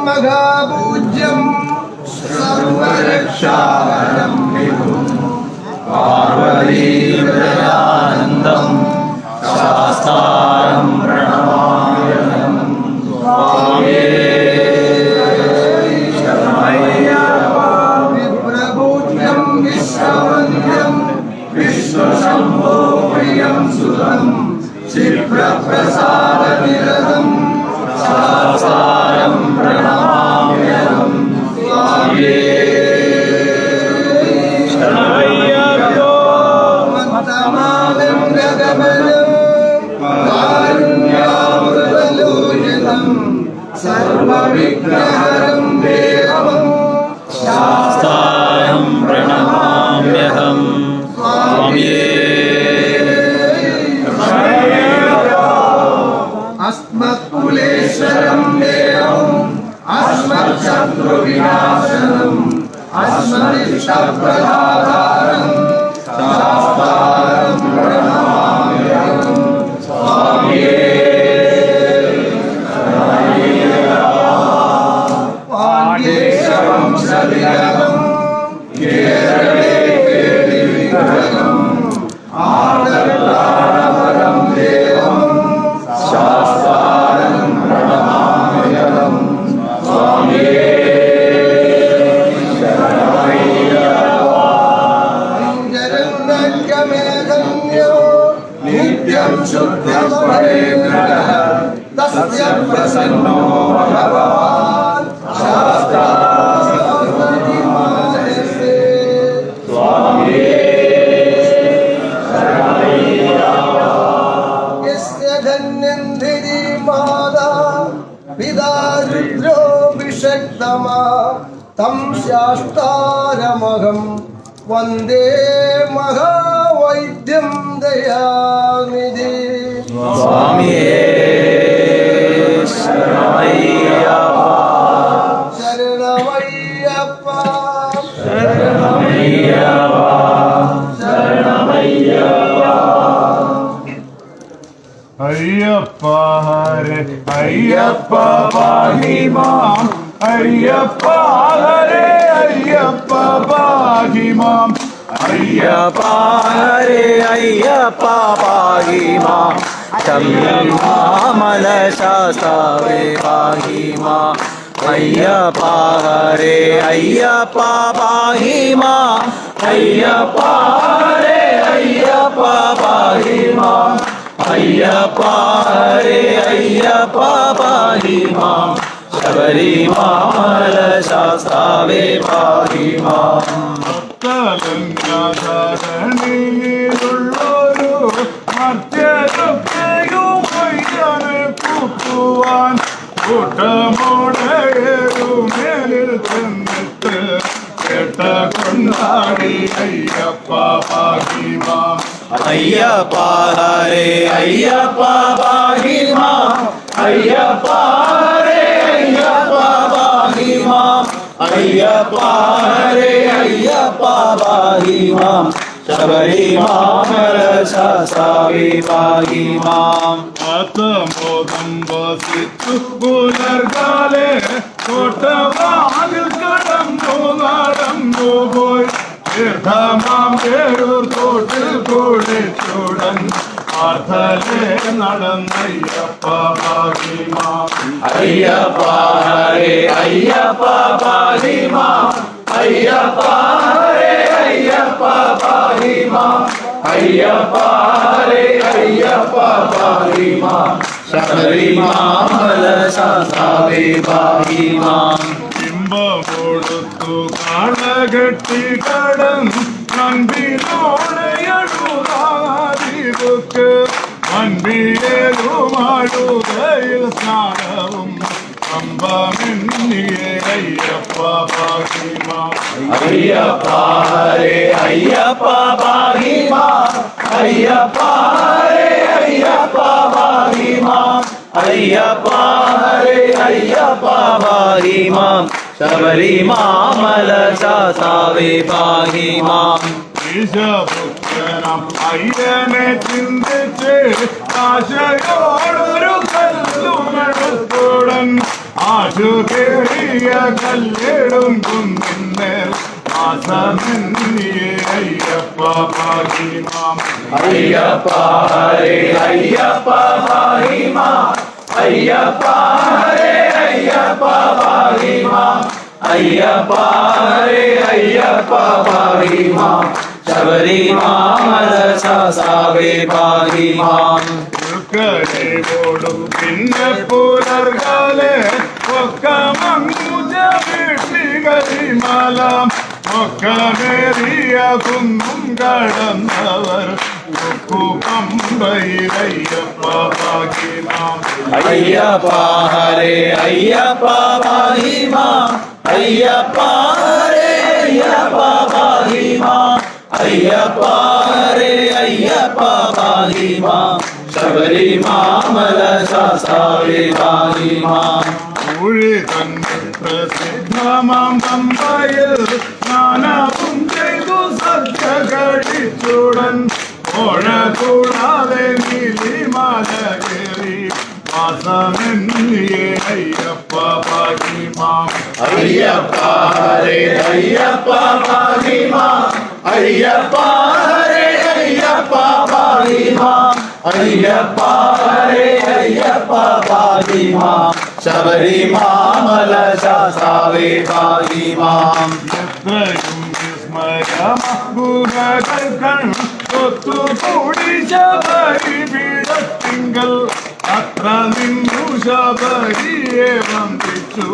महापूज्यं सर्वरक्षाकरं विभुं पार्वतीहृदयानन्दं शास्तारं प्रणमाम्यहं स्वामिये विप्रपूज्यं विश्ववन्द्यं विश्वशम्भो प्रियं सुतं क्षिप्रप्रसादनिरतं शास्तारं प्रणमाम्यहं स्वामिये मत्तमालं गगमनं कारुण्यामृतलोचनं सर्वविघ्नहरं देवं शास्तारं प्रणमाम्यहं स्वामिये अस्मत्कुलेश्वरं देवम् अस्मच्छत्रुविनाशनम् अस्मदिष्टप्रदातारं शास्तारं प्रणमाम्यहं स्वामिये पाण्ड्येशवंशविरहं केरळे केलिविग्रहम् आर्तत्राणपरं देवं शास्तारं प्रणमाम्यहं स्वामिये नित्यं शुद्धपरेन्द्रः तस्य प्रसन्नो भगवान् शास्त्रास्मदिमानसे स्वामिये यस्य धन्यन्धिरी माता पिता रुद्रो विषक्तमा तं शास्तारमहं वन्दे महावैद्यं दयानिधि स्वामिये शरणमय्यप्पा शरणमय्यप्पा शरणमय्यप्पा शरणमय्यप्पा अय्यप्पा हरे अय्यप्पा पाहि मां अय्यप्पा हरे अय्यप्पा पाहि मां अय्यप्पा हरे अय्यप्पा पाहि मां शबरीमामलशास्तावे पाहि मां अय्यप्पा हरे अय्यप्पा पाहि मां अय्यप्पा हरे अय्यप्पा पाहि मां अय्यप्पा हरे अय्यप्पा पाहि मां शबरीमामलशास्तावे पाहि मां ധരണിയിലുള്ളൊരു മർത്യരൊക്കെയും പയ്യനെ പൂക്കുവാൻ കൂട്ടമോടേറുമേലിൽ ചെന്നിട്ട് കേട്ട കൊണ്ടാടി അയ്യപ്പ പാഹി മാം अय्यप्पा हरे अय्यप्पा पाहि मां अय्यप्पा हरे अय्यप्पा पाहि मां अय्यप्पा हरे अय्यप्पा पाहि मां शबरीमामलशास्तावे पाहि मां ആത്മബോധം വസിച്ചു പുലർകാലെ കോട്ടവാതിൽ കടന്നു നടന്നു പോയി തീർത്ഥമാം പേരൂർ തോട്ടിൽ കുളിച്ചുടൻ ആർത്തലേ നടന്നയ്യപ്പ പാഹി മാം अय्यप्पा हरे अय्यप्पा पाहि मां अय्यप्पा हरे अय्यप्पा पाहि मां अय्यप्पा हरे अय्यप्पा पाहि मां शबरीमामलशास्तावे पाहि मां ബിംബമൊടുത്തു കാണകെട്ടി കടൻ നൻപിനോടെയടുതാരിതുക്ക് അൻപിയേലുമാടുകയിൽ സ്നാനവും അമ്പമിന്നിയെ അയ്യപ്പ പാഹി മാം अय्यप्पा हरे अय्यप्पा पाहि मां अय्यप्पा हरे अय्यप्पा पाहि मां अय्यप्पा हरे अय्यप्पा पाहि मां शबरीमामलशास्तावे पाहि मां ഈശപുത്രനം അയ്യനെ ചിന്തിച്ച് ആശയോടൊരു കല്ലുമെടുത്തുടൻ ആശുകേറിയ കല്ലിടും കുന്നിന്മേൽ ആസമന്യേ അയ്യപ്പ പാഹി മാം അയ്യപ്പ ഹരേ അയ്യപ്പ പാഹി മാം അയ്യപ്പ ഹരേ അയ്യപ്പ പാഹി മാം അയ്യപ്പ ഹരേ അയ്യപ്പ പാഹി മാം ശബരിമല ശാസ്താവേ പാഹി മാം ഓടും പിന്നെ പുലർകാലെ ഒക്കെ മങ്ങുജ വീട്ടികളിമലാം ഒക്കെ മേറിയ കുന്നും കടന്നവർ പമ്പയിലയ്യപ്പ പാഹി മാം അയ്യപ്പ ഹരേ അയ്യപ്പ പാഹി മാം അയ്യപ്പ ഹരേ അയ്യപ്പ പാഹി മാം അയ്യപ്പ ഹരേ അയ്യപ്പ പാഹി മാം ശബരിമല ശാസ്താവേ പാഹി മാം ൂഴി തന്നെ പ്രസിദ്ധമാം പമ്പയിൽ സ്നാനവും ചെയ്തു സദ്യ കഴിച്ചുടൻ ഓഴ കൂടാതെ നീലിമല കയറി വാസമെന്നിയേ അയ്യപ്പ പാഹി മാം അയ്യപ്പ ഹരേ അയ്യപ്പ പാഹി മാം അയ്യപ്പ ഹരേ അയ്യപ്പ പാഹി മാം അയ്യപ്പ ഹരേ അയ്യപ്പ പാഹി മാം ശബരിമല ശാസ്താവേ പാഹി മാം എത്രയും വിസ്മയമകുകൾ ഒത്തുകൂടി ശബരി പീഠത്തിങ്കൽ അത്ര നിന്നു ശബരിയെ വന്ദിച്ചു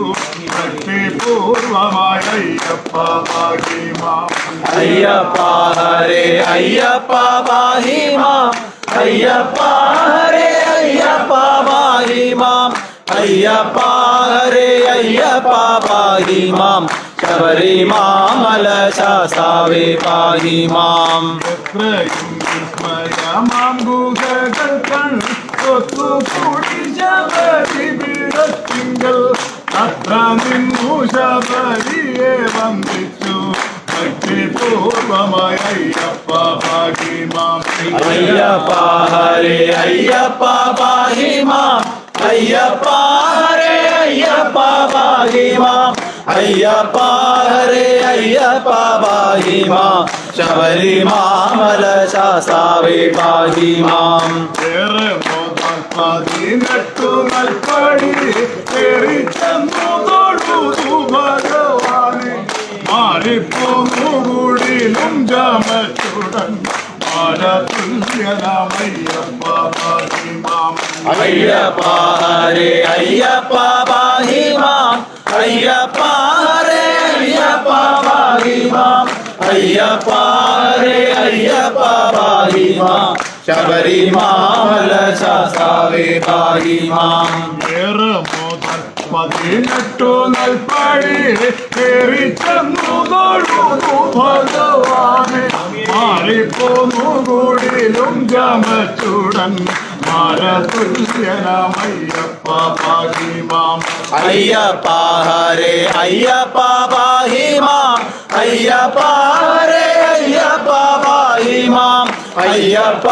ഭക്തിപൂർവമായ അയ്യപ്പ പാഹി മാം അയ്യപ്പ ഹരേ അയ്യപ്പ പാഹി മാം അയ്യപ്പ ഹരേ അയ്യപ്പ പാഹി മാം അയ്യപ്പ ഹരേ അയ്യപ്പ പാഹി മാം ശബരിമല ശാസ്താവേ പാഹി മാം എത്രയും വിസ്മയമാം ഗുഹകൾ ഒത്തുകൂടി ശബരി പീഠത്തിങ്കൽ അത്ര നിന്നു ശബരിയെ വന്ദിച്ചു ഭക്തിപൂർവമായ അയ്യപ്പ പാഹി മാം അയ്യപ്പ ഹരേ അയ്യപ്പ പാഹി മാം അയ്യപ്പ ഹരേ അയ്യപ്പ പാഹി മാം അയ്യപ്പ ഹരേ അയ്യപ്പ പാഹി മാം ശബരിമല ശാസ്താവേ പാഹി മാം ഏറെ മോദം 18 നൽപടി കയറി ചെന്നു തൊഴുതു ഭഗവാനെ മാറിപ്പോന്നു കൂടിലും ജമച്ചുടൻ തുല്യനാമയ്യപ്പ പാഹി മാം അയ്യപ്പ ഹരേ അയ്യപ്പ പാഹി മാം അയ്യപ്പ ഹരേ അയ്യപ്പ പാഹി മാം അയ്യപ്പ ഹരേ അയ്യപ്പ പാഹി മാം ശബരിമല ശാസ്താവേ പാഹി മാം ഏറെ മോദം 18 നൽപടി കയറി ചെന്നു തൊഴുതു ഭഗവാനെ മാറിപ്പോന്നു കൂടിലും ജമച്ചുടൻ തുല്യനാമയ്യപ്പ പാഹി മാം അയ്യപ്പ ഹരേ അയ്യപ്പ പാഹി മാം അയ്യപ്പ ഹരേ അയ്യപ്പ പാഹി മാം അയ്യപ്പ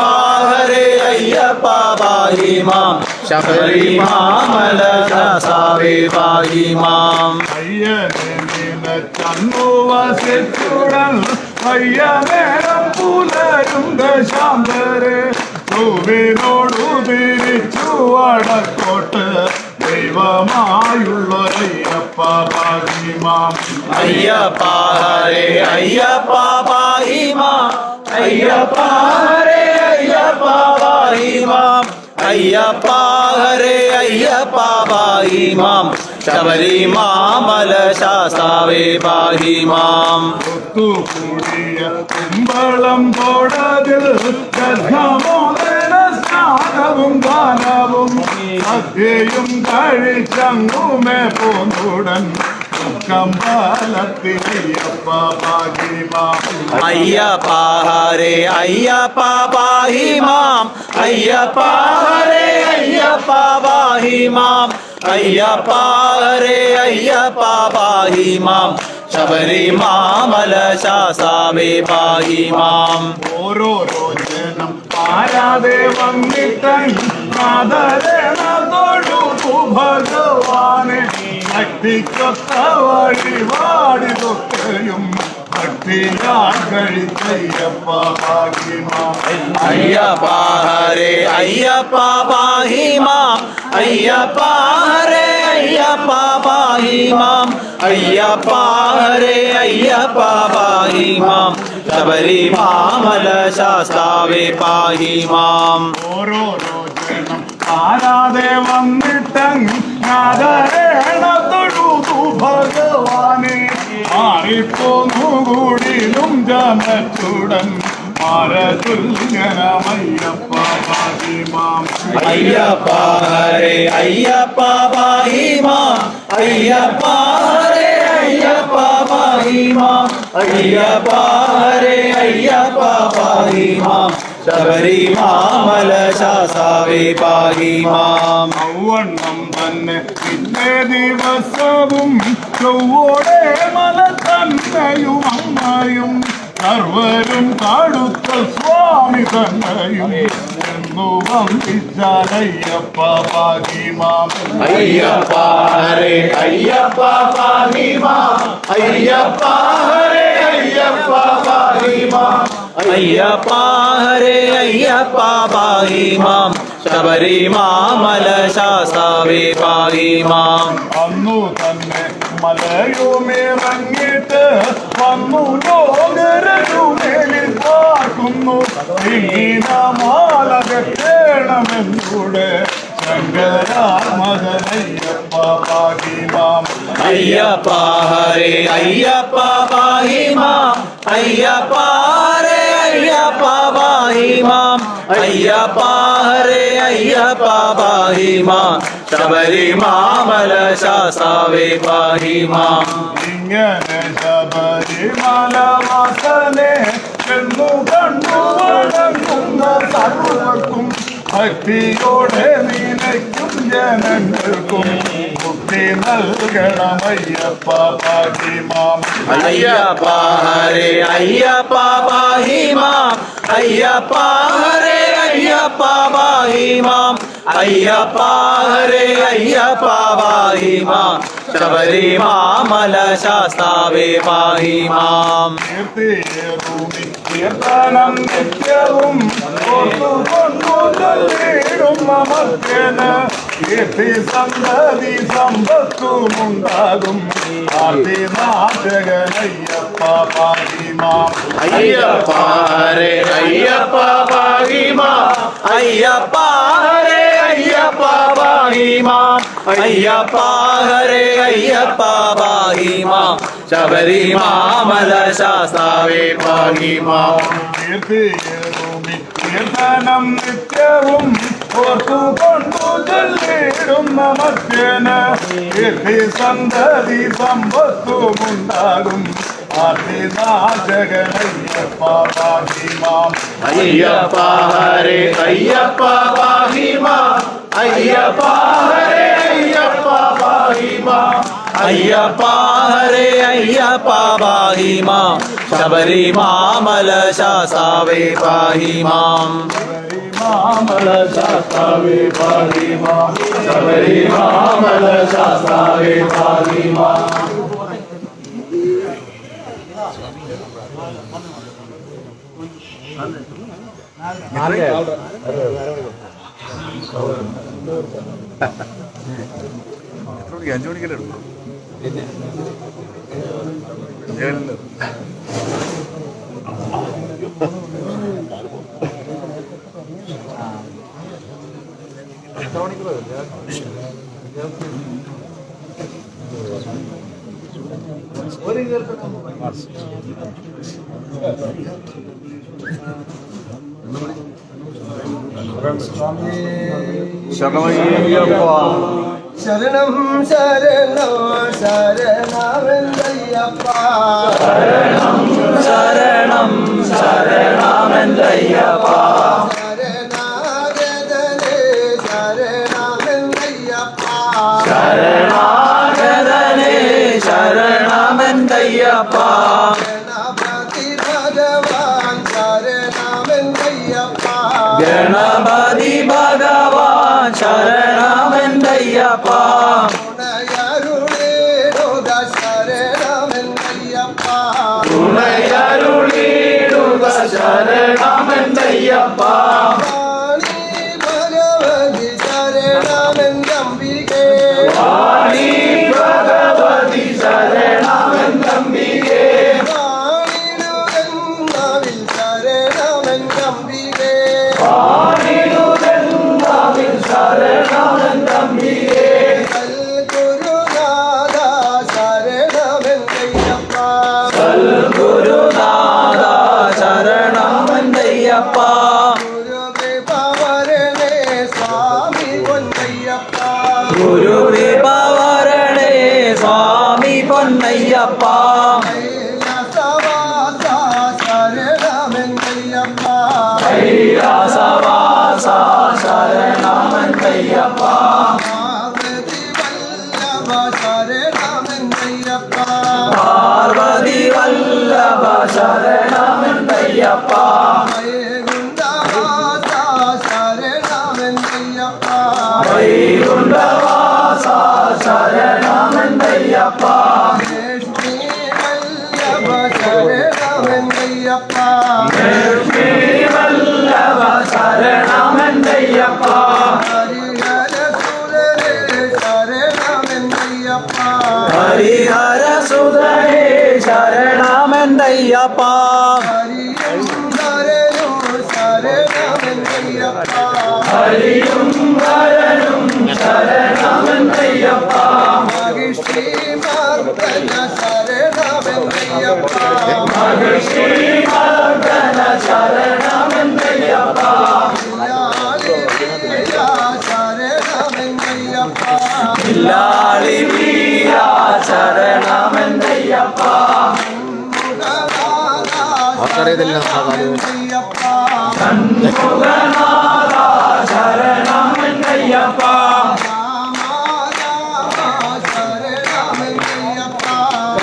ഹരേ അയ്യപ്പ പാഹി മാം ശബരിമല ശാസ്താവേ പാഹി മാം അയ്യനെ നിനച്ചന്നു വസിച്ചുടൻ അയ്യനേരം പുലരും ദശാന്തരെ ചൊവ്വിനോടു തിരിച്ചു വടക്കോട്ട് ദൈവമായുള്ളൊരയ്യപ്പ പാഹി മാം അയ്യപ്പ ഹരേ അയ്യപ്പ പാഹി മാം അയ്യപ്പ ഹരേ അയ്യപ്പ പാഹി മാം അയ്യപ്പ ഹരേ അയ്യപ്പ പാഹി മാം ശബരിമല ശാസ്താവേ പാഹി മാം ഒത്തുകൂടിയ കുമ്പളം കോടതിൽ ഗർഭമോദന സ്നാനവും ദാനവും സദ്യയും കഴിച്ചങ്ങുമേ പോന്നുടൻ കമ്പാലത്തിനയ്യപ്പ പാഹി മാം അയ്യപ്പ ഹരേ അയ്യപ്പ പാഹി മാം അയ്യപ്പ ഹരേ അയ്യപ്പ പാഹി മാം അയ്യപ്പ ഹരേ അയ്യപ്പ പാഹി മാം ശബരിമല ശാസ്താവേ പാഹി മാം ഓരോരോ ജനം പാരാതെ വന്നിട്ടൻ നാദരേണ തൊഴുതു ഭഗവാനെ ഭക്തിക്കൊത്ത വഴിപാടിതൊക്കെയും ഭക്തിയാൽ കഴിച്ചയ്യപ്പ ഭാഗ്യമാം അയ്യപ്പ ഹരേ അയ്യപ്പ പാഹി മാം അയ്യപ്പ ഹരേ അയ്യപ്പ പാഹി മാം അയ്യപ്പ ഹരേ അയ്യപ്പ പാഹി മാം ശബരിമാമല ശാസ്താവേ പാഹി മാം ഓരോരോ ജനം ആരാതെ വന്നിട്ടങ്ങാതരേണ തൊഴുതു ഭഗവാനെ മാറിപ്പോന്നുകൂടിലും ജനച്ചുടൻ മാരതുല്യനമയ്യപ്പ ഭാഗ്യമാം അയ്യപ്പ ഹരേ അയ്യപ്പ പാഹി മാം അയ്യപ്പ ഹരേ അയ്യപ്പ പാഹി മാം അയ്യപ്പ ഹരേ അയ്യപ്പ പാഹി മാം ശബരിമാമല ശാസ്താവേ പാഹി മാം ൗവണ്ണം തന്നെ പിന്നേ ദിവസവും ചൊവ്വോടെ മല തന്നെയും അമ്മയും സർവരും കാടുത്ത സ്വാമി തന്നെയും എന്നു വന്ദിച്ചാലയ്യപ്പ ഭാഗ്യമാം അയ്യപ്പ ഹരേ അയ്യപ്പ പാഹി മാം അയ്യപ്പ ഹരേ അയ്യപ്പ പാഹി മാം അയ്യപ്പ ഹരേ അയ്യപ്പ പാഹി മാം ശബരിമാമല ശാസ്താവേ പാഹി മാം അന്നു തന്നെ മലയുമിറങ്ങിട്ട് വന്നു ലോകരൂമേലിൽ പാർക്കുന്നു മാലകേണമെന്നൂടെ ശങ്കരാമദനയ്യപ്പ ഭാഗ്യമാം അയ്യപ്പ ഹരേ അയ്യപ്പ പാഹി മാം അയ്യപ്പ ഹരേ അയ്യപ്പ പാഹി മാം അയ്യപ്പ ഹരേ അയ്യപ്പ പാഹി മാം ശബരിമാമല ശാസ്താവേ പാഹി മാം ഇങ്ങനെ ശബരിമല വാസനെ ചെന്നു കണ്ടു വണങ്ങുന്ന സർവർക്കും ഭക്തിയോടെ നിലയ്ക്കും ജനങ്ങൾക്കും മുക്തി നൽകണമയ്യപ്പ ഭാഗ്യമാം അയ്യപ്പ ഹരേ അയ്യപ്പ പാഹി മാം അയ്യപ്പ ഹരേ അയ്യപ്പ പാഹി മാം അയ്യപ്പ ഹരേ അയ്യപ്പ പാഹി മാം ശബരിമാമല ശാസ്താവേ പാഹി മാം കീർത്തിയേറൂമി കീർത്തനം നിത്യവും ഓർത്തുകൊണ്ടു ചൊല്ലിടും നമസ്കേന കീർത്തി സന്തതി സമ്പത്തുമുണ്ടാകും ആദിനാശകനയ്യപ്പ ഭാഗ്യമാം അയ്യപ്പ ഹരേ അയ്യപ്പ പാഹി മാം അയ്യപ്പ ഹരേ അയ്യപ്പ പാഹി മാം അയ്യപ്പ ഹരേ അയ്യപ്പ പാഹി മാം ശബരിമാമല ശാസ്താവേ പാഹി മാം കീർത്തിയേറൂമി കീർത്തനം നിത്യവും ഓർത്തുകൊണ്ടു ചൊല്ലിടും നമസ്കേന കീർത്തി സന്തതി സമ്പത്തുമുണ്ടാകും ആദിനാശകനയ്യപ്പ ഭാഗ്യമാം അയ്യപ്പ ഹരേ അയ്യപ്പ പാഹി മാം അയ്യപ്പ ഹരേ അയ്യപ്പ പാഹി മാം അയ്യപ്പ ഹരേ അയ്യപ്പ പാഹി മാം ശബരിമാമല ശാസ്താവേ പാഹി മാം മാമല ശാസ്താവേ ഭാഗ്യമാം ശബരിമാമല ശാസ്താവേ പാഹി മാം അഞ്ചു മണിക്കല്ലേ എടുക്കും ശരണം ശരണം ശരണമയ്യപ്പ ശരണം ശരണം ശരണമയ്യപ്പ ശരണാഗതനേ ശരണമയ്യപ്പ ശരണാഗതനേ ശരണമയ്യപ്പ ഗണപതി ഭഗവാൻ ശരണമയ്യപ്പ ഗണപതി ഭഗവാൻ ശരണമയ്യപ്പ ഗുണയരുളേ ശരണമെന്തയ്യപ്പ വാണി ഭഗവതി ശരണമെന്തംബികേ വാണി ഭഗവതി ശരണമെന്തംബികേ വാണിടുതെന്നാവിൽ ശരണമെന്തംബികേ വാണിടുതെന്നാവിൽ ശരണമെന്തംബികേ സൽഗുരുനാഥ ശരണമെന്തയ്യപ്പ സൽഗുരുനാഥ ശരണമെന്തയ്യപ്പ ഗുരുകൃപവരണേ സ്വാമി പൊന്നയ്യപ്പ ഗുരുവിഭവരണേ സ്വാമി പൊന്നയ്യപ്പ കൈലാസവാസ ശരണമെന്തയ്യപ്പ കൈലാസവാസ ശരണമെന്തയ്യപ്പ പാർവതി വല്ലഭ ശരണമെന്തയ്യപ്പ പാർവതി വൈകുണ്ഠവാസ വൈകുണ്ഠവാസ ശരണമെന്തയ്യപ്പ ശരണമെന്തയ്യപ്പ ലക്ഷ്മീ വല്ലഭ ശരണമെന്തയ്യപ്പ ഹരിഹര സുതരേ ശരണമെന്തയ്യപ്പ ഹരിയും ഹരനും ശരണമെന്തയ്യപ്പ മഹിഷി മർദ്ദന ശരണമെന്തയ്യപ്പ ഇല്ലാളി വീര ശരണമെന്തയ്യപ്പ ഷൺമുഖനാഥ ശരണമെന്തയ്യപ്പ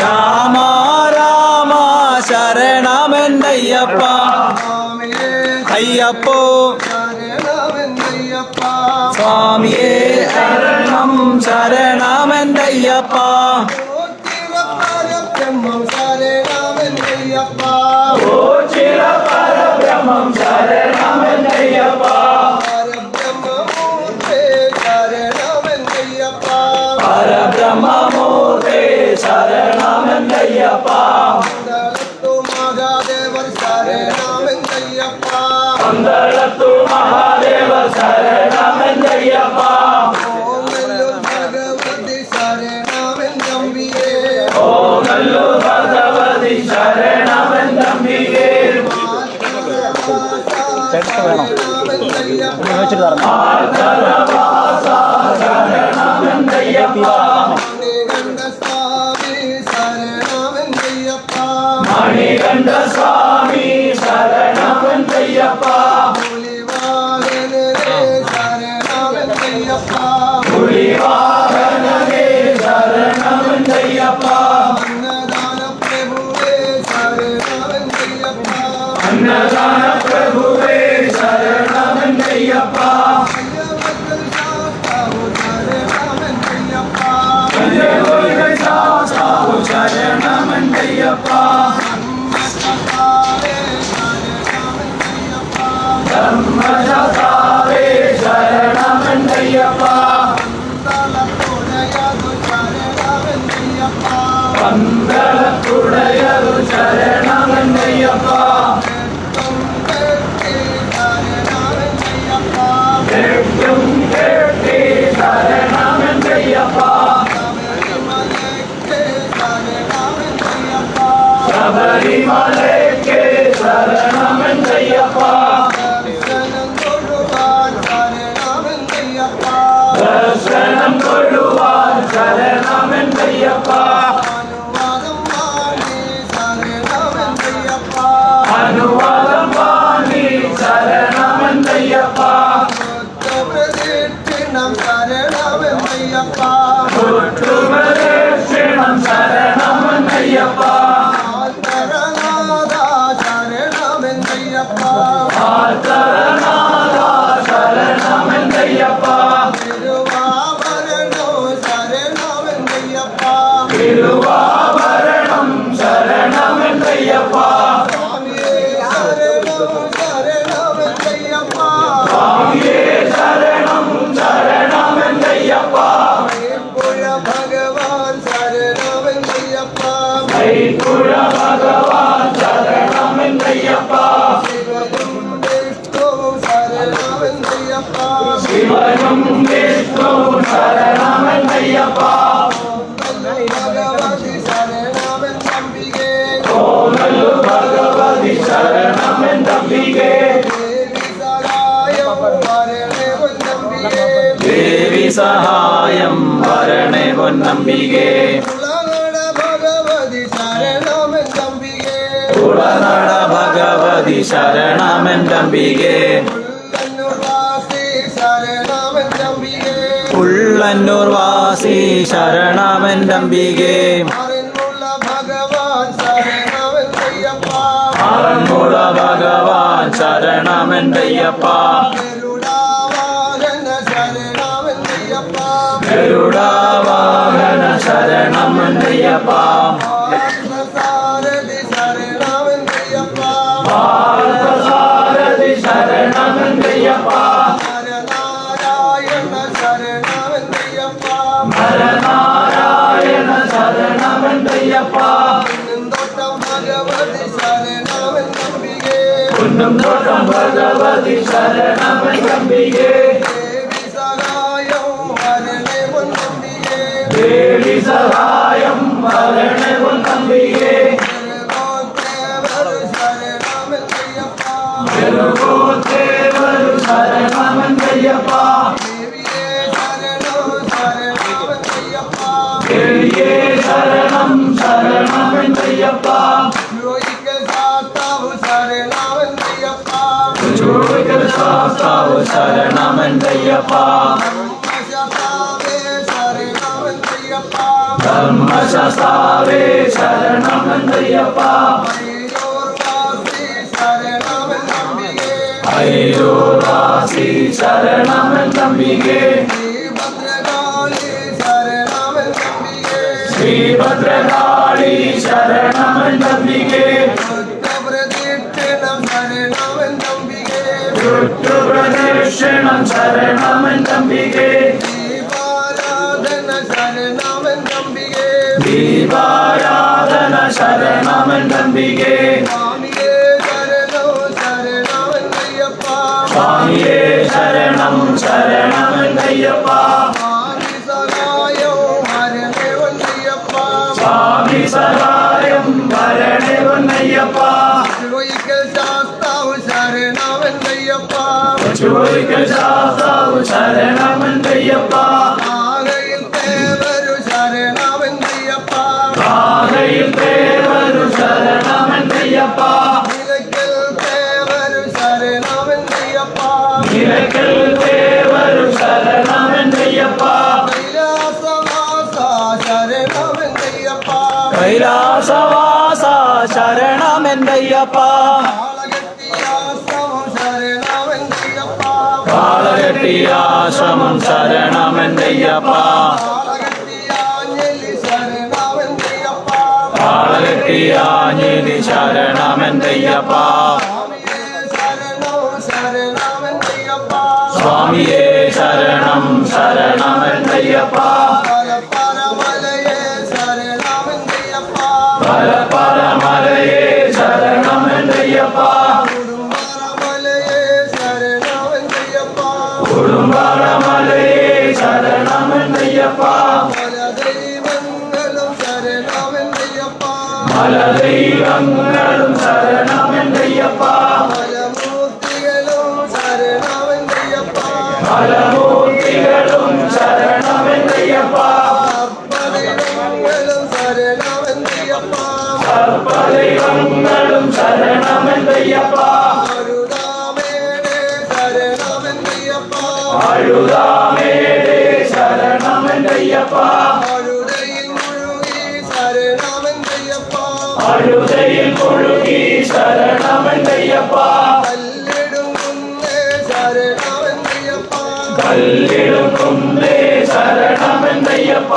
രാമ രാമ ശരണമെന്തയ്യപ്പ അയ്യപ്പോ സ്വാമിയേ ശരണം ശരണമെന്തയ്യപ്പ ഓ ചിര പരബ്രഹ്മം ശരണമെന്തയ്യപ്പ പരബ്രഹ്മമൂർത്തേ ശരണമെന്തയ്യപ്പ പന്തളത്തു മഹാദേവ ശരണമെന്തയ്യപ്പ ഓങ്ങല്ലൂർ ഭഗവതി ശരണമെന്തംബികേ ആർത്തരവാസ ശരണമെന്തയ്യപ്പ മണികണ്ഠ സ്വാമി ശരണമെന്തയ്യപ്പ പുലിവാഹനനേ ശരണമെന്തയ്യപ്പ അന്നദാന പ്രഭുവേ ശരണമെന്തയ്യപ്പ ശാസ്താവു ശരണമെന്തയ്യപ്പ ധർമ്മശാസ്താവേ ശരണമെന്തയ്യപ്പ പന്തളത്തുടയതു ശരണമെന്തയ്യപ്പ കേട്ടും കേട്ടി ശരണമെന്തയ്യപ്പ ശബരിമലയ്ക്ക് ശരണമെന്തയ്യപ്പ ദർശനം കൊള്ളുവാൻ ശരണമെന്തയ്യപ്പ അനുവാദം വാങ്ങി ശരണമെന്തയ്യപ്പ ചുറ്റുമരക്ഷണം ശരണമെന്തയ്യപ്പ ആർത്തരനാഥ ശരണമെന്തയ്യപ്പ തിരുവാഭരണം ശരണമെന്തയ്യപ്പ സഹായം വരണേ പൊന്നമ്പികേ ഉളനട ഭഗവതി ശരണമെന്തമ്പികേ ഉളനട ഭഗവതി ശരണമെന്തമ്പികേ ഉള്ളന്നൂർ വാസി ശരണമെന്തമ്പികേ ഉള്ളന്നൂർ അറിഞ്ഞുള്ള ഭഗവാൻ ശരണമെന്തയ്യപ്പ ഗരുഡാവാഹന ശരണമെന്തയ്യപ്പ പാർത്ഥസാരഥി ശരണമെന്തയ്യപ്പ നരനാരായണ ശരണമെന്തയ്യപ്പ കുന്നും തോട്ടം ഭഗവതി ശരണമെന്തമ്പികേ ദേവി സഹായം വരണേ പൊന്നമ്പികേ ഗരുഡോത്തേവരു ശരണമെന്തയ്യപ്പ ദേവിയേ ശരണം ശരണമെന്തയ്യപ്പ ചോദിക്കൽ ശാസ്താവ് ശരണമെന്തയ്യപ്പ ധർമ്മശാസ്താവേ ശരണമെന്തയ്യപ്പ അയ്യോദാസി ശരണമെന്തമ്പികേ ശ്രീഭദ്രകാളി ശരണമെന്തമ്പികേ ചുറ്റുപ്രദക്ഷിണം ശരണമെന്തമ്പികേ ദീപാരാധന ശരണമെന്തമ്പികേ സ്വാമിയേ ശരണം ശരണമെന്തയ്യപ്പ സ്വാമി സഹായം വരണേ പൊന്നയ്യപ്പ ചോദിക്കൽ ശാസ്താവ് ശരണമെന്തയ്യപ്പ കാകയിൽ തേവരു ശരണമെന്തയ്യപ്പ നിലയ്ക്കൽ തേവരു ശരണമെന്തയ്യപ്പ കൈലാസവാസ ശരണമെന്തയ്യപ്പ കാളകെട്ടിയാശ്രമം ശരണമെന്തയ്യപ്പ കാളകെട്ടിയാഞ്ഞിലി ശരണമെന്തയ്യപ്പ സ്വാമിയേ ശരണം ശരണമെന്തയ്യപ്പ പരമലയേ ശരണമെന്തയ്യപ്പ കുടുംബമലയേ ശരണമെന്തയ്യപ്പ മലദൈവങ്ങളും ശരണമെന്തയ്യപ്പ മലമൂർത്തികളും ശരണമെന്തയ്യപ്പ സർപ്പദൈവങ്ങളും ശരണമെന്തയ്യപ്പ അഴുതാമേടേ ശരണമെന്തയ്യപ്പ അഴുതയിൽ മുഴുകി ശരണമെന്തയ്യപ്പ കല്ലിടും കുന്നേ ശരണമെന്തയ്യപ്പ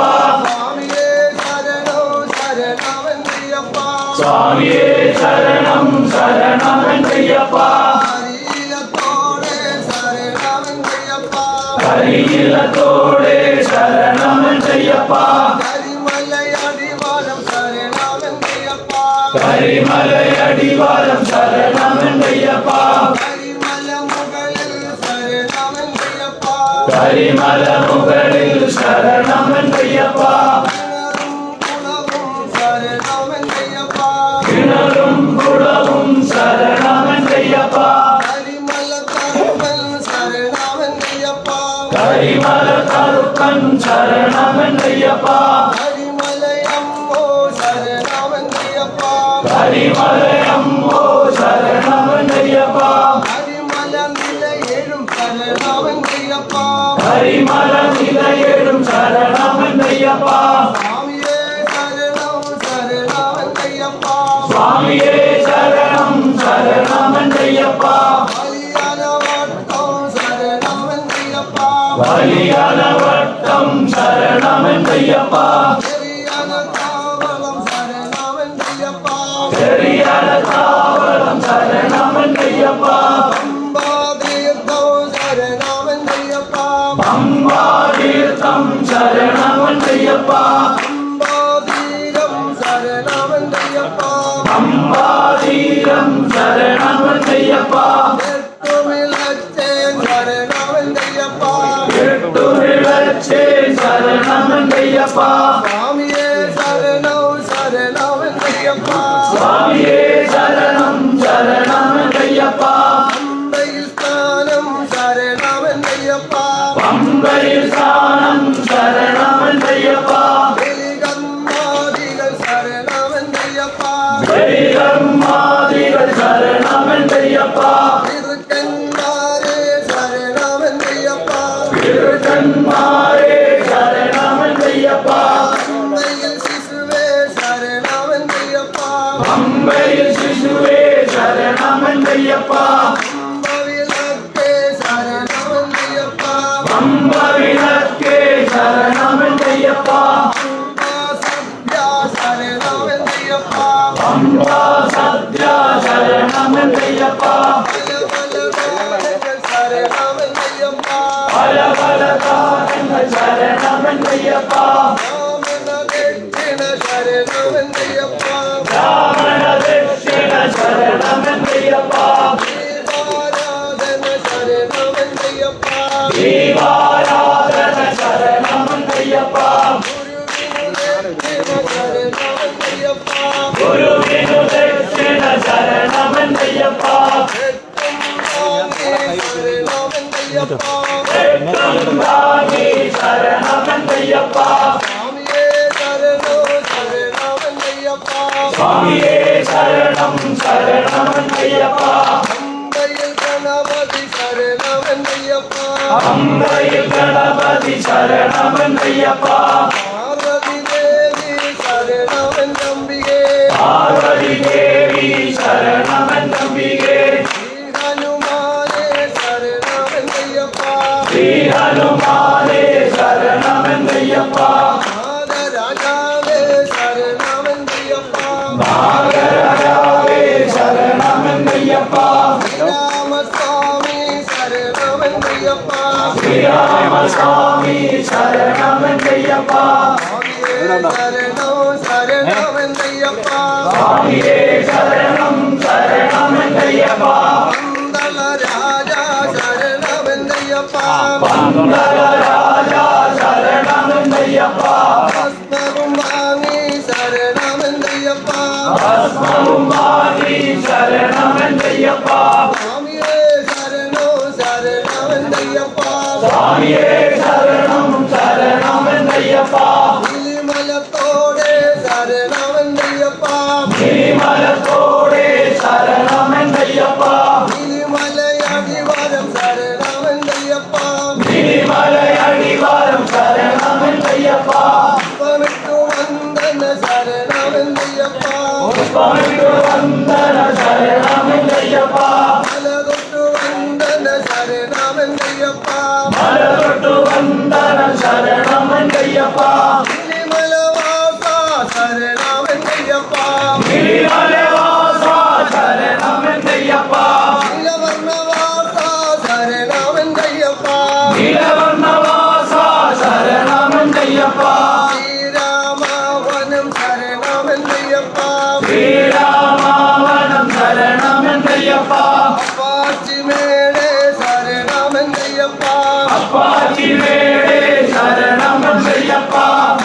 സ്വാമിയേ ശരണം ശരണമെന്തയ്യപ്പ കരിയിലത്തോടെ ശരണമെന്തയ്യപ്പ കരിമലയടിവാരം ശരണമെന്തയ്യപ്പ കരിമല മുകളിൽ ശരണമെന്തയ്യപ്പ കിണറും കുളവും ശരണമെന്തയ്യപ്പ കരിമല കറുത്ത ശരണമയ്യപ്പ കരിമലയമ്മോ ശരണമയ്യപ്പ കരിമലയമ്മോ ശരണമയ്യപ്പ കരിമല നിലയേഴും ശരണമയ്യപ്പ കരിമല നിലയേഴും ശരണമയ്യപ്പ സ്വാമിയേ ശരണം ശരണമയ്യപ്പ സ്വാമിയേ ശരണം ശരണമയ്യപ്പ വലിയനവട്ടം ശരണമയ്യപ്പ വലിയനവട്ടം ശരണമയ്യപ്പ ചെറിയനത്താവളം ശരണമയ്യപ്പ ചെറിയനത്താവളം ശരണമയ്യപ്പ പമ്പാതീർത്ഥം ശരണമയ്യപ്പ പമ്പാതീർത്ഥം ശരണമയ്യപ്പ പമ്പാതീരം ശരണമയ്യപ്പ പമ്പാതീരം ശരണമയ്യപ്പ എട്ടുമിളച്ചേൻ ശരണമയ്യപ്പ എട്ടുവിളച്ചേ ശരണമയ്യപ്പ സ്വാമിയേ ശരണം ശരണമയ്യപ്പ സ്വാമിയേ ശരണം ശരണമയ്യപ്പ പമ്പയിൽ സ്ഥാനം ശരണമയ്യപ്പ പമ്പയിൽ സ്ഥാനം ശരണമയ്യപ്പ ബലികന്മാദികൾ ശരണമയ്യപ്പ ദൈവമാദികൾ ശരണമയ്യപ്പ തിരുക്കന്മാരെ ശരണമയ്യപ്പ തിരുക്കന്മാരെ ശരണമയ്യപ്പ പമ്പയിൽ ശിശുവേ ശരണമയ്യപ്പ പമ്പയിൽ ശിശുവേ ശരണമയ്യപ്പ പമ്പവിളക്കേ ശരണമയ്യപ്പ പമ്പവിളക്കേ ശരണമയ്യപ്പ സദ്യ ശരണമയ്യപ്പ പമ്പാ സദ്യ ശരണമയ്യപ്പ പല പല കാലങ്ങൾ ശരണമയ്യപ്പ പല പല കാലങ്ങൾ ശരണമയ്യപ്പ രാമന ദക്ഷിണ രാമണ ദക്ഷിണ ശരണമയ്യപ്പ ശരണമയ്യപ്പ ദീപാരാധന ശരണമയ്യപ്പ ദീപാരാധന ശരണമയ്യപ്പ ഗുരുവിനു ദക്ഷിണ ശരണമയ്യപ്പ രക്തം വാങ്ങി ശരണമയ്യപ്പ സ്വാമിയേ ശരണം ശരണമയ്യപ്പ അമ്പയിൽ ഗണപതി ശരണമയ്യപ്പ അമ്പയിൽ ഗണപതി ശരണമയ്യപ്പ പാർവതി ദേവി ശരണമയ്യമ്പികേ പാർവതി ദേവി ശരണമയ്യമ്പികേ ശ്രീ ഹനുമാനേ ശരണമയ്യപ്പ ശ്രീ ഹനുമാനേ ശരണമയ്യപ്പ നാഗരാജാവേ ശരണമയ്യപ്പ നാഗരാജാവേ ശരണമയ്യപ്പ ശ്രീരാമസ്വാമി ശരണമയ്യപ്പ ശ്രീരാമസ്വാമി ശരണമയ്യപ്പ സ്വാമിയേ ശരണം ശരണമയ്യപ്പ സ്വാമിയേ ശരണം ശരണമയ്യപ്പ പന്തള രാജ ശരണമയ്യപ്പ പന്തള രാജ ശരണമയ്യപ്പ ഭസ്മവും വാങ്ങി ശരണമയ്യപ്പ ഭസ്മവും വാങ്ങി ശരണമയ്യപ്പ സ്വാമിയേ ശരണോ ശരണമയ്യപ്പ സ്വാമിയേ ശരണം ശരണമയ്യപ്പ ഇലിമലത്തോടെ ശരണമയ്യപ്പ ശ്രീമലത്തോടെ ശരണമയ്യപ്പ ഇലിമലയടിവാരം ശരണമയ്യപ്പ ശ്രീമലയടിവാരം ശരണമയ്യപ്പ പുഷ്പമിട്ടു വന്ദന ശരണമയ്യപ്പ പുഷ്പമിട്ടു വന്ദന ശരണമയ്യപ്പ മലകൊട്ടു വന്ദന ശരണമയ്യപ്പ മലതൊട്ടു വന്ദന ശരണമയ്യപ്പ ഇലിമലവാസ ശരണമയ്യപ്പ ശ്രീമലവാസ ശരണമയ്യപ്പ നീലവർണ്ണവാസ ശരണമയ്യപ്പ നീലവർണ്ണവാസ ശരണമയ്യപ്പ ശ്രീരാമവനം ശരണമയ്യപ്പ ശ്രീരാമവനം ശരണമയ്യപ്പ അപ്പാച്ചിമേടെ ശരണമയ്യപ്പ അപ്പാച്ചിമേടെ ശരണമയ്യപ്പ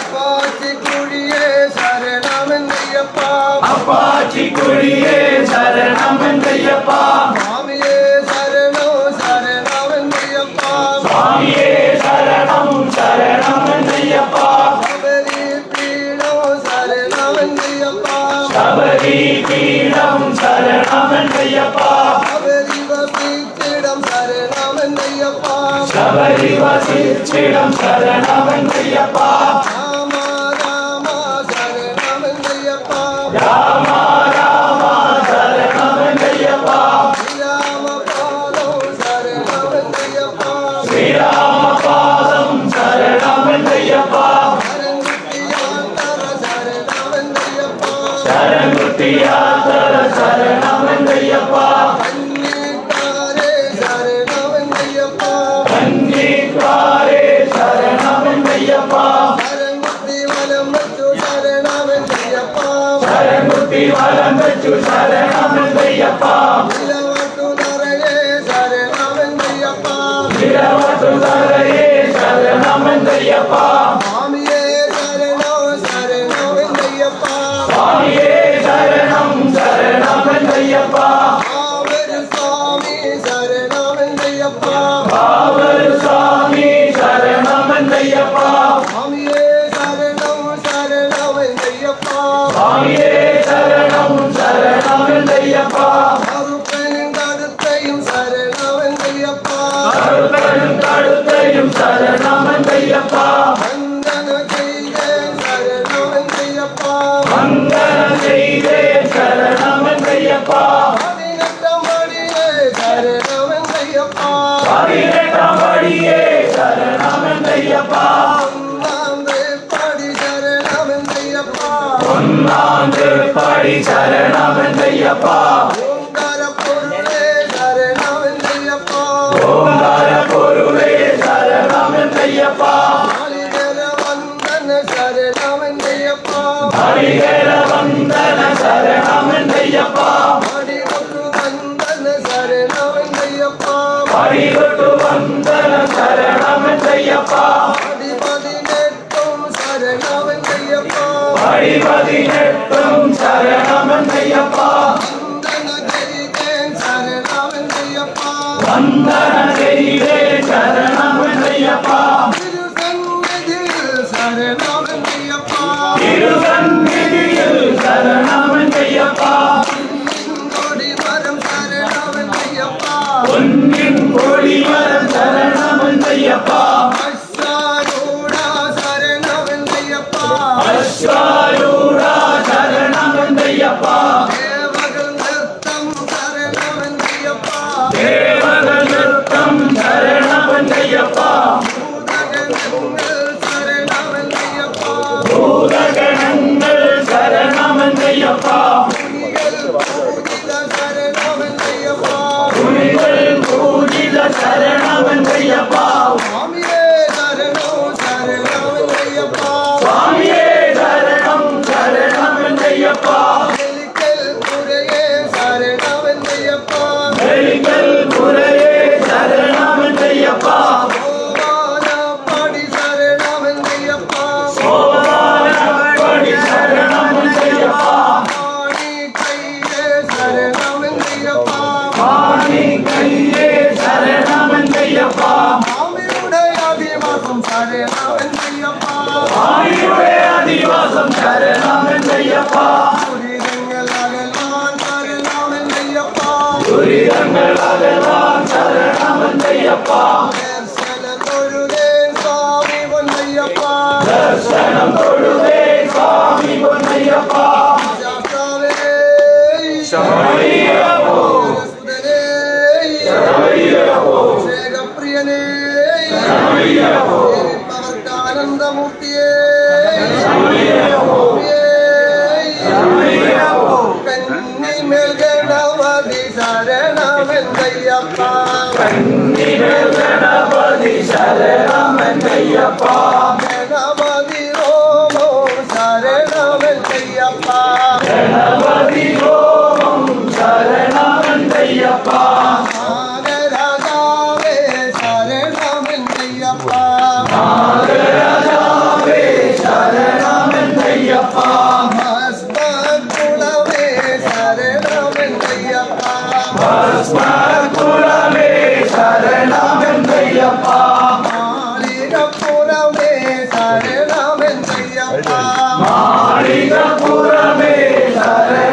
അപ്പാച്ചിക്കുഴിയെ ശരണമയ്യപ്പ അപ്പാച്ചിക്കുഴിയെ ശരണമയ്യപ്പ സ്വാമിയേ ശരണോ ശരണമയ്യപ്പ സ്വാമിയേ ശരണം ശരണമയ്യപ്പ பீடம் சரணமென்னையப்பா சபரி வசித்திடம் சரணமென்னையப்பா சபரி வசித்திடம் சரணமென்னையப்பா ராமா ராமா சரணமென்னையப்பா ராமா ராமா சரணமென்னையப்பா ஸ்ரீராம பாதம் சரணமென்னையப்பா ஸ்ரீராம பாதம் சரணமென்னையப்பா சரணகுத்தியாதர சரணமென்னையப்பா கன்னிகாரே சரணமென்னையப்பா சரணகுத்தி வலம் வெச்சு சரணமென்னையப்பா விரவட்டுதரையே சரணமென்னையப்பா சுவாமியே சரணம் சரணமென்னையப்பா சுவாமியே சரணம் சரணமென்னையப்பா ஆவரு சுவாமி சரணமென்னையப்பா பாவர் சாமி சரணமென்னையப்பா சுவாமியே சரணம் சரணமென்னையப்பா சுவாமியே சரணம் சரணமென்னையப்பா கருப்பெருங்கடுத்தையும் சரணமென்னையப்பா கருத்தரும் சரணமென்னையப்பா வந்தன செய்தேன் சரணமென்னையப்பா வந்தன செய்தே சரணமென்னையப்பா பதினெட்டமடியே சரணமென்னையப்பா 18ஆம் படியே சரணமென்னையப்பா ஒன்னாந்து படி சரணமென்னையப்பா ஒன்னாந்து படி சரணமென்னையப்பா ஓங்கார பொருளே சரணமென்னையப்பா ஓங்கார பொருளே சரணமென்னையப்பா மாளிகர வந்தன சரணமென்னையப்பா அடிகர வந்தன சரணமென்னையப்பா அடிமுற்று வந்தன சரணமென்னையப்பா படிகொட்டு வந்தன சரணமென்னையப்பா அடிபதினெட்டும் சரணமென்னையப்பா படிபதினெட்டும் சரணமென்னையப்பா வந்தன செய்தேன் சரணமென்னையப்பா வந்தன செய்தே சரணமென்னையப்பா திருசந்நிதியில் சரணமென்னையப்பா திருசந்நிதியில் சரணமென்னையப்பா கொடி வரம் சரணமென்னையப்பா பொன்னின் கொடிமரம் சரணமென்னையப்பா அஸ்ஸாரூடா சரணமென்னையப்பா அஸ்வாரூடா சரணமென்னையப்பா தேவர்கள் நிறுத்தம் சரணமென்னையப்பா தேவர்கள் நிறுத்தம் சரணமென்னையப்பா பூதகணங்கள் சரணமென்னையப்பா பூதகணங்கள் சரணமென்னையப்பா புனிகள் பூஜித துணிகள் பூஜித சரணமென்னையப்பா சரணமென்னையப்பா சுவாமியே சரணம் சரணமென்னையப்பா சுவாமியே சரணம் சரணமென்னையப்பா எலிக்கல் குறையே சரணமென்னையப்பா வெளிகள் குறையே சரணமென்னையப்பா சோமானப்படி சரணமென்னையப்பா சோமானப்படி சரணமென்னையப்பா ஆணி கையே சரணமென்னையப்பா மாணி கையே சரணமென்னையப்பா மாமியுடைய அதிவாசம் சரணமென்னையப்பா ஆயுடைய அதிவாசம் சரணமென்னையப்பா புரிதங்கள் அகலான் சரணமென்னையப்பா துரிதங்கள் அகலான் சரணமென்னையப்பா தரிசன தொழுதேன் சுவாமி பொன்னையப்பா தர்சனம் தொழுதே சாமி பொன்னையப்பா சாஸ்தாவே சமயப்போ சுதனே சமயப்போ சேகப்பிரியனே சமயப்போ இருப்பவர்க்கு ஆனந்தமூர்த்தியே சமயப்போ சமயப்போ கண்ணி மேல் கணபதி சரணமென்னையப்பா கன்னிமேல் கணபதி சரணமென்னையப்பா கணபதி ஓமோ சரணமென்னையப்பா கணபதி ஓம் சரணமென்னையப்பா நாகராஜாவே சரணமென்னையப்பா நாகராஜாவே சரணமென்னையப்பா பஸ்மகுலவே சரணமென்னையப்பா பஸ்மகுலமே சரணமென்னையப்பா மாளிகப்புறமே சரணமென்னையப்பா மாளிகப்புறமே சரணமென்னையப்பா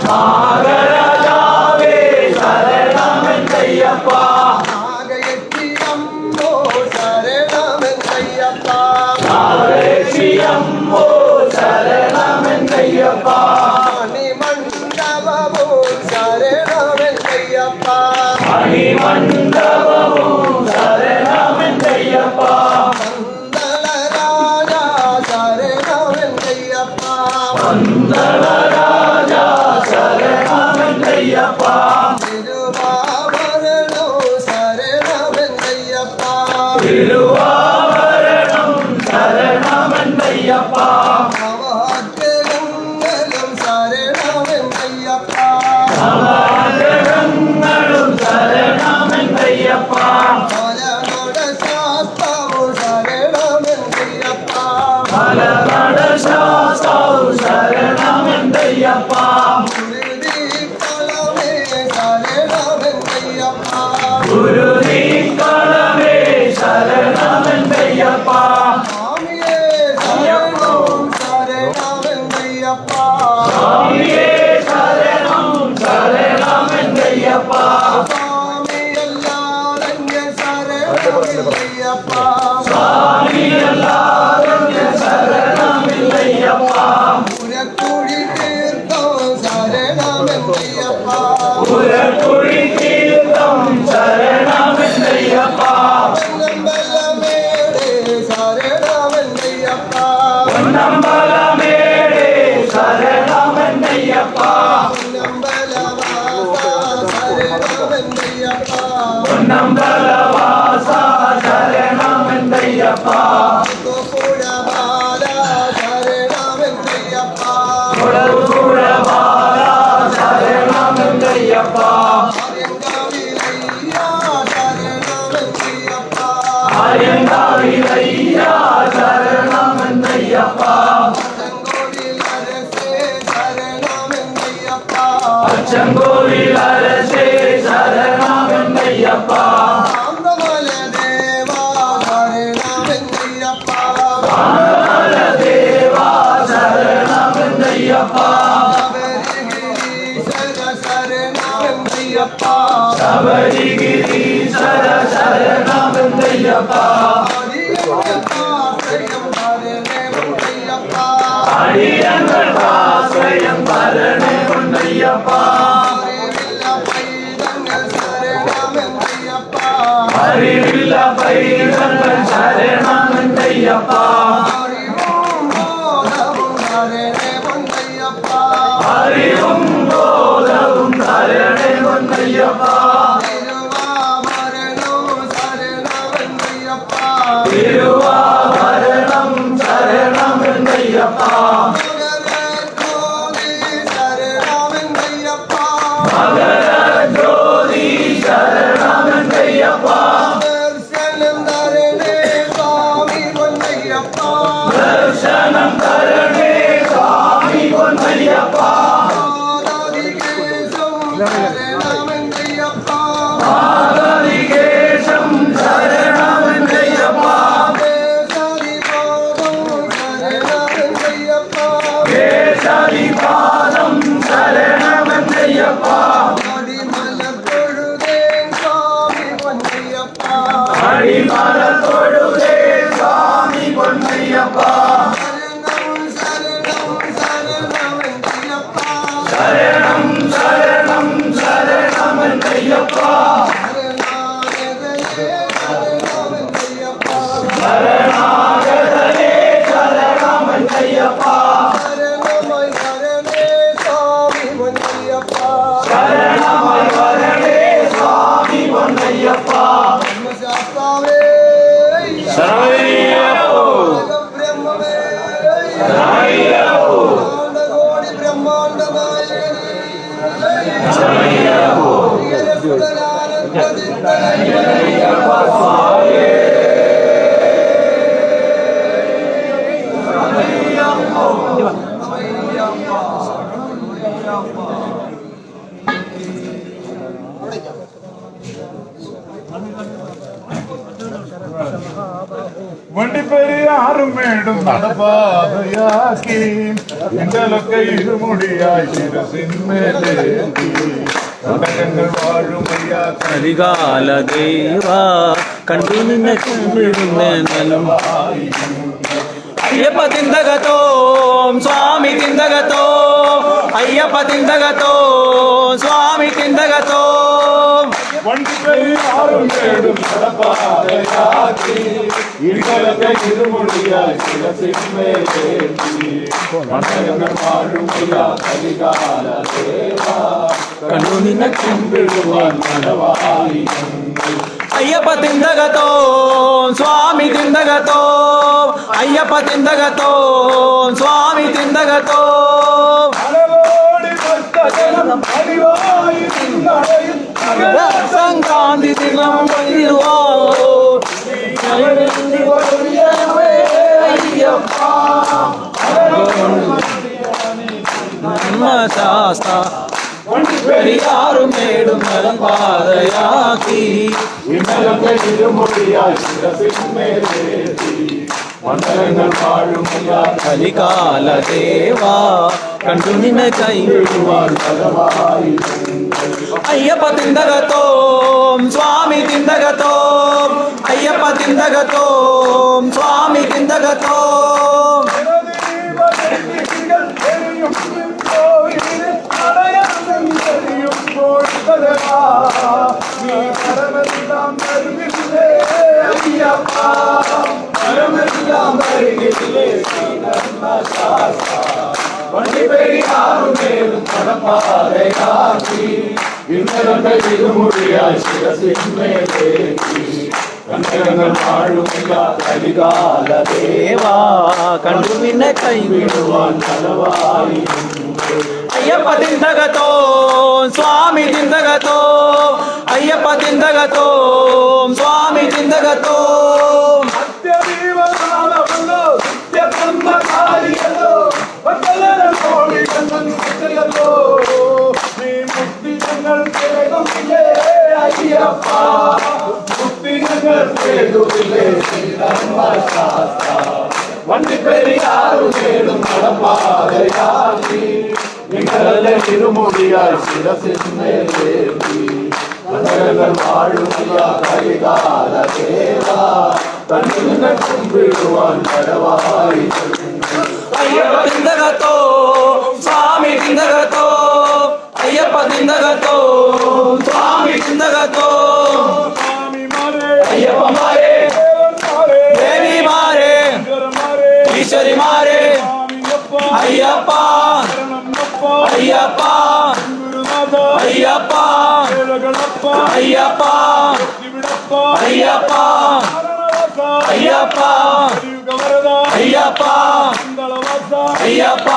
നാഗരാജാവേ ശരണമെന്തയ്യപ്പ നാഗയക്ഷിയമ്മോ ശരണമെന്തയ്യപ്പ നാഗരക്ഷിയമ്മോ ശരണമെന്തയ്യപ്പ മണിമണ്ഡപവും ശരണമെന്തയ്യപ്പ മണിമണ്ഡപവും ശരണമെന്തയ്യപ്പ പന്തളരാജ ശരണമെന്തയ്യപ്പ പന്തളരാജ ശരണമെന്തയ്യപ്പ തിരുവാഭരണോ ശരണമെന്തയ്യപ്പ തിരുവാഭരണം ശരണമെന്തയ്യപ്പ നവാഗ്രഹങ്ങളും ശരണമെന്തയ്യപ്പ നവാഗ്രഹങ്ങളും ശരണമെന്തയ്യപ്പ മലനട ശാസ്ത്രവും ശരണമെന്തയ്യപ്പ മലനട ശാസ്ത്രവും ശരണമെന്തയ്യപ്പ ഗുരുദീപളമേ ശരണമെന്തയ്യപ്പ ഗുരുനീക്കളമേ ശരണമെന്തയ്യപ്പ സ്വാമിയേ ശരണം ശരണമെന്തയ്യപ്പ സ്വാമിയേ ശരണം ശരണമെന്തയ്യപ്പ സ്വാമിയല്ലാതന്യ ശരണമെന്തയ്യപ്പ സ്വാമിയല്ലാതെ ശരണമില്ലയ്യപ്പ പുരക്കുഴി തീർത്ഥം ശരണമെന്തയ്യപ്പ പുരക്കുഴി തീർത്ഥം ശരണമെന്തയ്യപ്പ പൊന്നമ്പലമേടെ ശരണമെന്തയ്യപ്പ പൊന്നമ്പലമേടെ ശരണമെന്തയ്യപ്പ പൊന്നമ്പലവാസ ശരണമെന്തയ്യപ്പ പൊന്നമ്പലവാസ ശരണമെന്തയ്യപ്പ പുഴബാല ശരണമെന്തയ്യപ്പ കുടകുടവാല ശരണമെന്തയ്യപ്പ ആര്യങ്കാവിലയ്യ ശരണമെന്തയ്യപ്പ ആര്യങ്കാവിലയ്യ ശരണമെന്തയ്യപ്പ അച്ചൻകോവിലരസേ ശരണമെന്തയ്യപ്പ അച്ചൻകോവിലരസേ ശരണമെന്തയ്യപ്പ ആന്തമലദേവാ ശരണമെന്തയ്യപ്പ ദേവാ ശരണമെന്തയ്യപ്പ ശബരിഗിരീശ്വര ശരണമെന്തയ്യപ്പ ശബരിഗിരീശ്വര ശരണമെന്തയ്യപ്പ അടിയങ്ങൾക്കാശ്രയം വരണമുണ്ടയ്യപ്പ അറിവില്ല പൈതങ്ങൾ ശരണമെന്തയ്യപ്പ അറിവും ബോധവും ശരണമെന്തയ്യപ്പ തിരുവാഭരണം ശരണമെന്തയ്യപ്പ മകരജ്യോതി ശരണമെന്തയ്യപ്പ ദർശനം തരണേ സ്വാമി പൊന്നയ്യപ്പ മാതരികേശം ശരണമെന്തയ്യപ്പ കേശരിപാദം ശരണമെന്തയ്യപ്പ അടിമല തൊഴുതേ സ്വാമി പൊന്നയ്യപ്പ ശരണം ശരണം ശരണമെന്തയ്യപ്പ ശരണാഗതനേ ശരണമെന്തയ്യപ്പ ശരണമായി വരണേ സ്വാമി പൊന്നയ്യപ്പ ശരണയ്യപ്പോ ശരണയ്യപ്പോ ശരണയ്യപ്പോ ശരണയ്യപ്പ സ്വാമിയേ വണ്ടിപ്പെരിയാറും മേടും നടപ്പാതയാക്കി ഇന്നലൊക്കെ ഇരുമുടിയായി ശിരസിന്മേലേന്തി കണ്ടകങ്ങൾ വാഴുമയ്യ കലികാല ദേവ കണ്ടു നിന്നെ കണ്ടിടുന്ന അയ്യപ്പ തിന്തകത്തോ സ്വാമി തിന്തകത്തോ അയ്യപ്പ തിന്തകത്തോ സ്വാമി തിന്തകത്തോ വണ്ടിപ്പെരിയാറും കേടും നടപ്പാതയാക്കി ഇന്നലൊക്കെ ഇരുമുടിയായി ശിരസിന്മേലേന്തി കണ്ടകങ്ങൾ വാഴുമയ്യ കലികാല ദേവ കണ്ടു നിന്നെ കണ്ടിടുവാൻ നടവായി അയ്യപ്പ തിന്തകത്തോ സ്വാമി തിന്തകത്തോ അയ്യപ്പ തിന്തകത്തോ സ്വാമി തിന്തകത്തോ സംക്രാന്തി ദിനം വരുവാ ശാസ്ത്ര പെരിയാറും മേടും പാതയാക്കി ഇന്നലൊക്കെ ഇരുമുടിയായി ശിരസിന്മേലേന്തി മണ്ഡലങ്ങൾ വാഴുമയ്യ കലികാല ദേവാ കണ്ടു നിന്നെ കൈവിടുവാൻ ഫലമായി അയ്യപ്പ തിന്തകത്തോ സ്വാമി തിന്തകത്തോ അയ്യപ്പ തിന്തകത്തോ സ്വാമി തിന്തകത്തോ ഇന്നലൊക്കെ ഇരുമുടിയായി ശിരസിന്മേലേന്തി കണ്ടകങ്ങൾ വാഴുമയ്യ കലികാല ദേവാ കണ്ടു നിന്നെ കൈവിടുവാൻ ഫലമായി അയ്യപ്പ തിന്തകത്തോ സ്വാമി തിന്തകത്തോ അയ്യപ്പ തിന്തകത്തോ സ്വാമി തിന്തകത്തോ വണ്ടിപ്പെരിയാറും കേടും നടപ്പാതയാക്കി നിങ്ങളെ ഇരുമുടിയായി ശിരസിന്മേലേന്തി കണ്ടകങ്ങൾ വാഴുമയ്യ കലികാല ദേവ കണ്ടു നിന്നെ കുമ്പിടുവാൻ കടവായി അയ്യപ്പ തിന്തകത്തോ സ്വാമി തിന്തകത്തോ അയ്യപ്പ തിന്തകത്തോ സ്വാമി തിന്തകത്തോ അയ്യപ്പമാരെ ദേവിമാരെ ഈശ്വരിമാരെ അയ്യപ്പ അയ്യപ്പ അയ്യപ്പ അയ്യപ്പ അയ്യപ്പ അയ്യപ്പ അയ്യപ്പ അയ്യപ്പ അയ്യപ്പ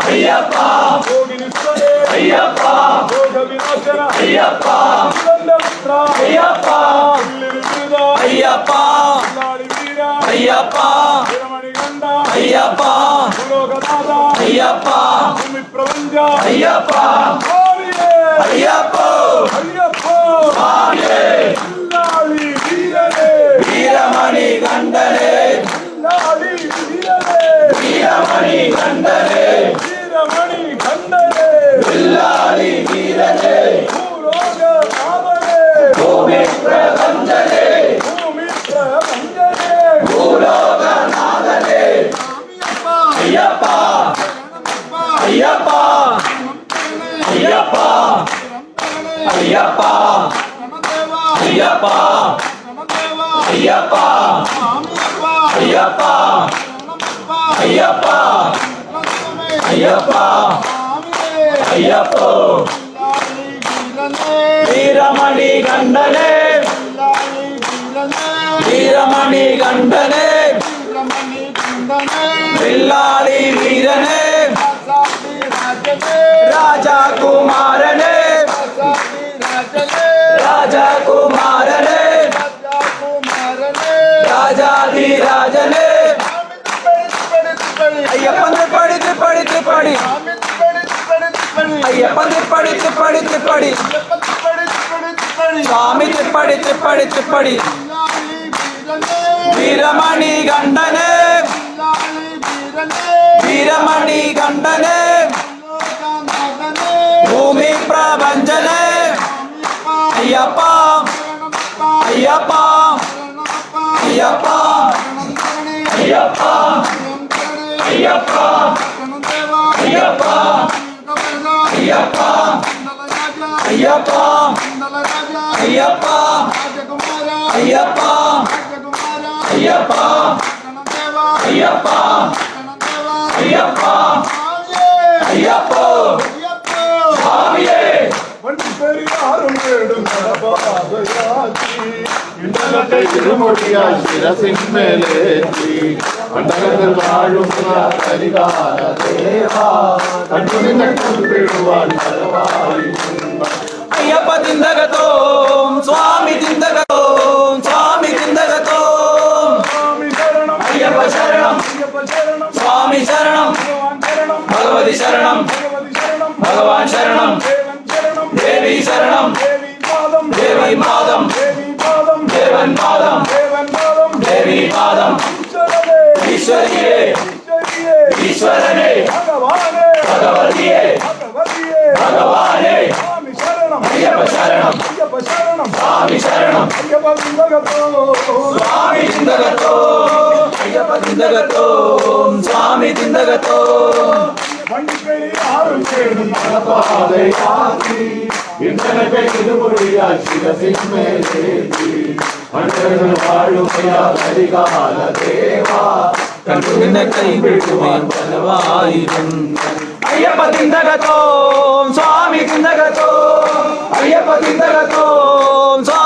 അയ്യപ്പ അയ്യപ്പ അയ്യപ്പ അയ്യപ്പ അയ്യപ്പ അയ്യപ്പ അയ്യപ്പ അയ്യപ്പ അയ്യപ്പ സ്വാമിയേ വീരമണി കണ്ഠനേ വീരമണി കണ്ഠനേ വില്ലാളി വീരനേ ഭൂമി പ്രപഞ്ചനേ ഭൂലോകനാഥനേ അയ്യപ്പ അയ്യപ്പ അയ്യപ്പ അയ്യപ്പ അയ്യപ്പ അയ്യപ്പ അയ്യപ്പ അയ്യപ്പ അയ്യപ്പ അയ്യപ്പോ വീരമണി കണ്ഠനേ വീരമണി കണ്ഠനേ വില്ലാളി വീരനേ രാജകുമാരനേ രാജകുമാരനേ രാജാധിരാജനേ അയ്യപ്പൻ പഠിച്ച് പഠിച്ച് പഠി അയ്യപ്പൻ പഠിച്ച് പഠിച്ച് പഠി സ്വാമി പഠിച്ച് പഠിച്ച് പഠി വീരമണി കണ്ഠനേ വീരമണി കണ്ഠന് ഭൂമി പ്രപഞ്ചന് അയ്യപ്പ അയ്യപ്പ അയ്യപ്പ അയ്യപ്പ അയ്യപ്പ അയ്യപ്പ അയ്യപ്പ അയ്യപ്പ അയ്യപ്പ അയ്യപ്പ അയ്യപ്പ അയ്യപ്പ അയ്യപ്പ അയ്യപ്പോ സ്വാമിയേ ഇന്നലത്തെ തിരുമൊഴിയാൽ ശിരസിന്മേലേറ്റി പണ്ടകങ്ങൾ വാഴുന്ന കരികാല ദേവാ കണ്ടു നിന്നെ കൊണ്ടിടുവാൻ പരമായി അയ്യപ്പ തിന്തകത്തോം സ്വാമി തിന്തകത്തോം സ്വാമി തിന്തകത്തോം അയ്യപ്പ ശരണം സ്വാമി ശരണം ഭഗവതി ശരണം ഭഗവാൻ ശരണം ദേവി ശരണം ദേവി പാദം ദേവൻ പാദം ദേവി പാദം ഈശ്വരിയേ ഈശ്വരനെ ഭഗവതിയെ ഭഗവാനെ അയ്യപ്പ ശരണം സ്വാമി ശരണം സ്വാമി തിന്തകത്തോ അയ്യപ്പ തിന്തകത്തോ സ്വാമി തിന്തകത്തോ ഇന്നലത്തെ തിരുമൊഴിയാൽ ശിരസിന്മേലേറ്റി പണ്ടകങ്ങൾ വാഴുന്ന കരികാല ദേവാ കണ്ടു നിന്നെ കൈവിടുവാൻ ബലവായിരം അയ്യപ്പ തിന്തകത്തോം സ്വാമി തിന്തകത്തോം അയ്യപ്പ തിന്തകത്തോം സ്വാമി